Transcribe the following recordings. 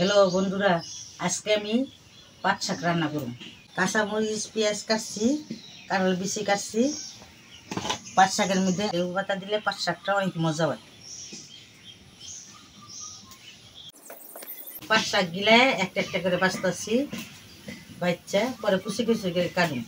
Hello বন্ধুরা, আজকে আমি পাট শাক রান্না করব। কাঁচামরিচ পেঁয়াজ কাটছি, কাঁঠাল বিচি কাটছি। পাট শাকের মধ্যে লেবু পাতা দিলে পাট শাকটা অনেক মজা হয়। পাট শাক গিলে একটা একটা করে বাছতেছি, বাচ্চা পরে কুচি কুচি করে কাটুন।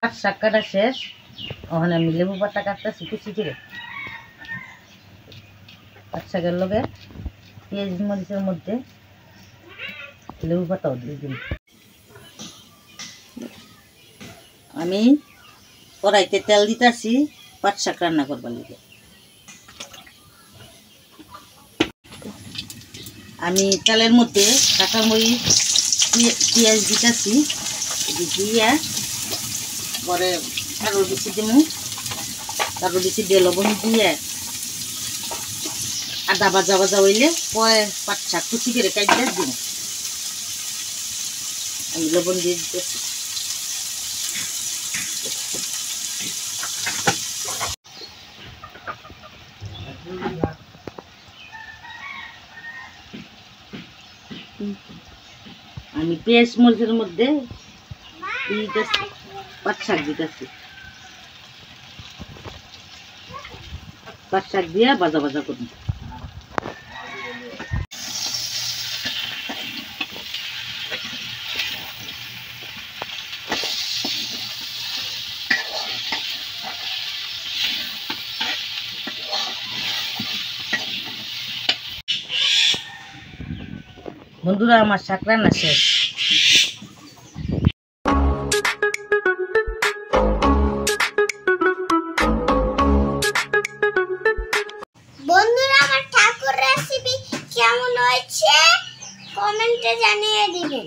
পাট শাক কাটা শেষ, ওখানে আমি লেবু পাতা কাটতেছি কুচি করে। পাট শাকের লগে পেঁয়াজ মরিচের মধ্যে লেবু পাতাও দিয়ে দিন। আমি কড়াইতে তেল দিতেছি পাট শাক রান্না করবার লিগে। আমি তেলের মধ্যে কাঁচামরিচ পেঁয়াজ দিতেছি, দিয়ে পরে কাঁঠাল বিচি দিব। কাঁঠাল বিচি দিয়ে লবণ দিয়ে আদা ভাজা ভাজা হইলে পরে পাট শাক কুচি করে কাটলে দিব। আমি লবণ দিয়ে দিতেছি। আমি পেঁয়াজ মরিচের মধ্যে দিতেছি, পাট শাক দিতেছি। পাট শাক দিয়ে ভাজা ভাজা করুন। বন্ধুরা, আমার শাক রান্না শেষ। বন্ধুরা, আমার ঠাকুর রেসিপি কেমন হয়েছে কমেন্টে জানিয়ে দিবেন।